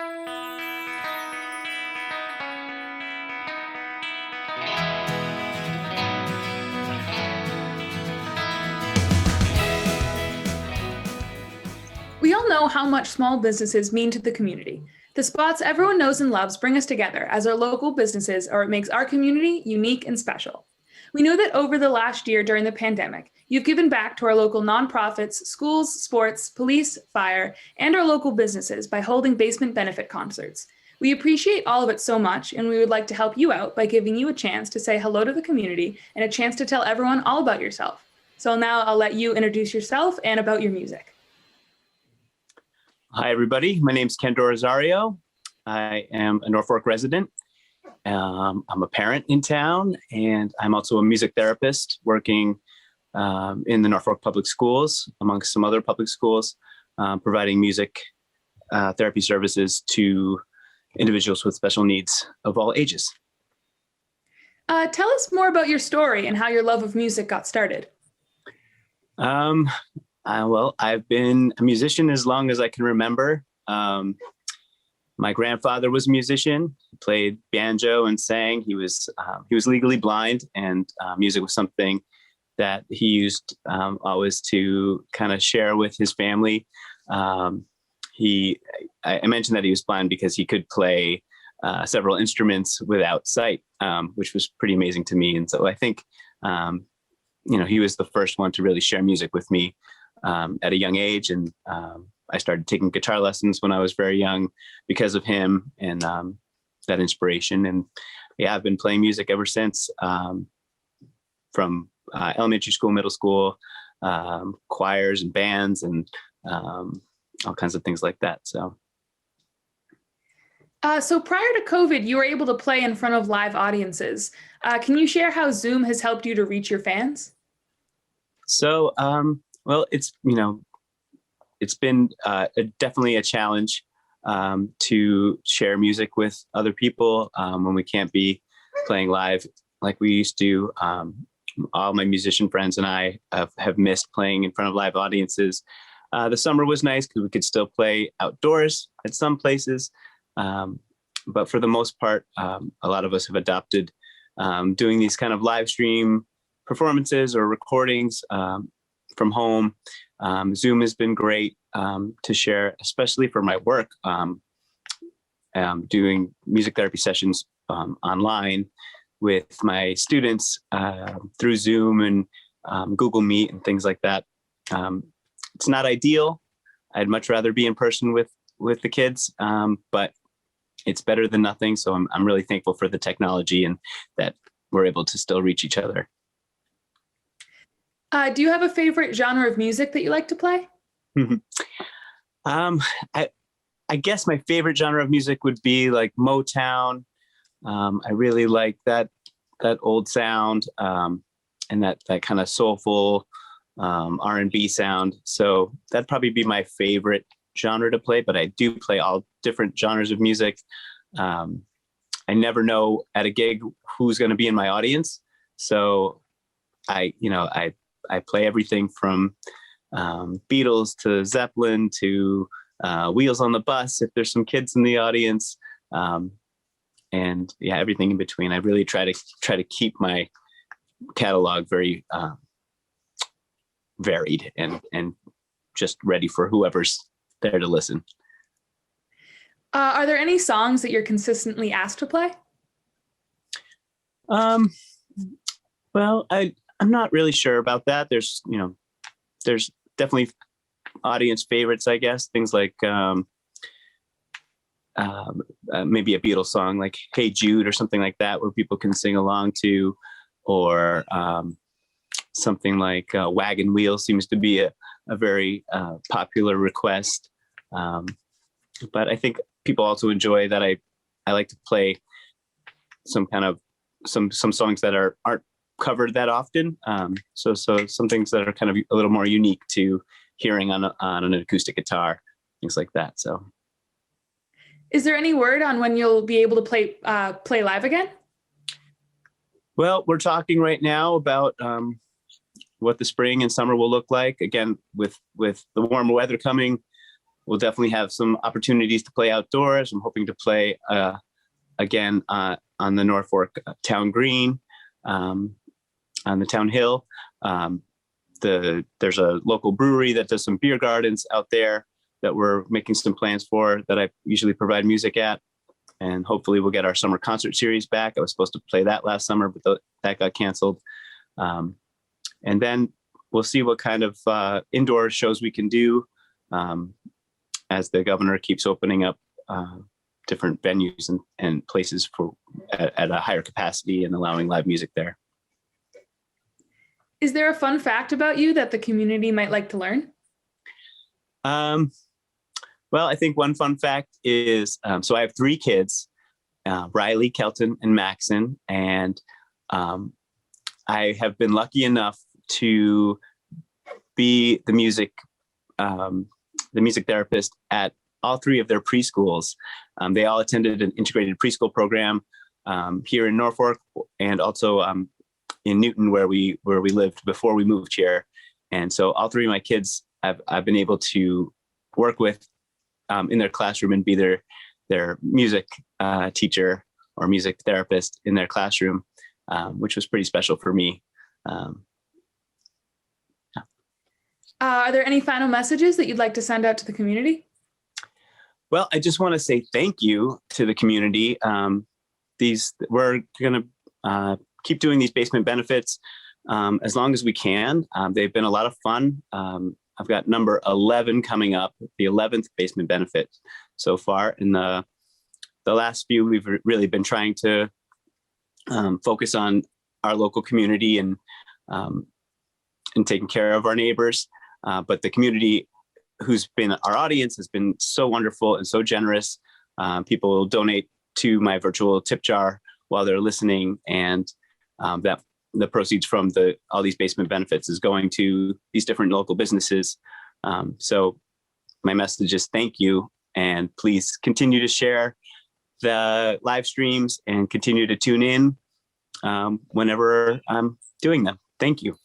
We all know how much small businesses mean to the community. The spots everyone knows and loves bring us together as our local businesses are what makes our community unique and special. We know that over the last year during the pandemic, you've given back to our local nonprofits, schools, sports, police, fire, and our local businesses by holding basement benefit concerts. We appreciate all of it so much, and we would like to help you out by giving you a chance to say hello to the community and a chance to tell everyone all about yourself. So now I'll let you introduce yourself and about your music. Hi, everybody. My name is KenDo. I am a Norfolk resident. I'm a parent in town, and I'm also a music therapist working in the Norfolk Public Schools, amongst some other public schools, providing music therapy services to individuals with special needs of all ages. Tell us more about your story and how your love of music got started. Well, I've been a musician as long as I can remember. My grandfather was a musician. He played banjo and sang. He was legally blind, and music was something that he used always to kind of share with his family. I mentioned that he was blind because he could play several instruments without sight, which was pretty amazing to me. And so I think, he was the first one to really share music with me at a young age. And I started taking guitar lessons when I was very young because of him and that inspiration. And yeah, I've been playing music ever since, from elementary school, middle school, choirs and bands and all kinds of things like that. So prior to COVID, you were able to play in front of live audiences. Can you share how Zoom has helped you to reach your fans? So, well, it's been definitely a challenge to share music with other people when we can't be playing live like we used to. All my musician friends and I have missed playing in front of live audiences. The summer was nice because we could still play outdoors at some places. But for the most part, a lot of us have adopted doing these kind of live stream performances or recordings from home. Zoom has been great to share, especially for my work, doing music therapy sessions online with my students through Zoom and Google Meet and things like that. It's not ideal. I'd much rather be in person with the kids, but it's better than nothing. So I'm really thankful for the technology and that we're able to still reach each other. Do you have a favorite genre of music that you like to play? I guess my favorite genre of music would be like Motown. I really like that old sound and that kind of soulful R&B sound. So that'd probably be my favorite genre to play, but I do play all different genres of music. I never know at a gig who's going to be in my audience. So I play everything from Beatles to Zeppelin to Wheels on the Bus if there's some kids in the audience, and yeah, everything in between. I really try to keep my catalog very varied and just ready for whoever's there to listen. Are there any songs that you're consistently asked to play? Well, I'm not really sure about that. There's definitely audience favorites, I guess. Things like maybe a Beatles song like Hey Jude or something like that, where people can sing along to, or something like Wagon Wheel seems to be a very popular request. But I think people also enjoy that I like to play some songs that aren't covered that often. So some things that are kind of a little more unique to hearing on an acoustic guitar, things like that. So, is there any word on when you'll be able to play live again? Well, we're talking right now about what the spring and summer will look like. Again, with the warmer weather coming, we'll definitely have some opportunities to play outdoors. I'm hoping to play again on the Norfolk Town Green, on the Town Hill. There's a local brewery that does some beer gardens out there that we're making some plans for, that I usually provide music at. And hopefully we'll get our summer concert series back. I was supposed to play that last summer, but that got canceled. And then we'll see what kind of indoor shows we can do as the governor keeps opening up different venues and places for at a higher capacity and allowing live music there. Is there a fun fact about you that the community might like to learn? Well, I think one fun fact is, so I have 3 kids, Riley, Kelton, and Maxon, and I have been lucky enough to be the music therapist at all 3 of their preschools. They all attended an integrated preschool program here in Norfolk, and also in Newton, where we lived before we moved here. And so all 3 of my kids I've been able to work with in their classroom and be their music teacher or music therapist in their classroom, which was pretty special for me. Are there any final messages that you'd like to send out to the community? Well, I just want to say thank you to the community. We're going to keep doing these basement benefits as long as we can. They've been a lot of fun. I've got number 11 coming up, the 11th basement benefit so far. In the last few, we've really been trying to focus on our local community and taking care of our neighbors. But the community who's been our audience has been so wonderful and so generous. People will donate to my virtual tip jar while they're listening, and that the proceeds from all these basement benefits is going to these different local businesses. So my message is thank you, and please continue to share the live streams and continue to tune in whenever I'm doing them. Thank you.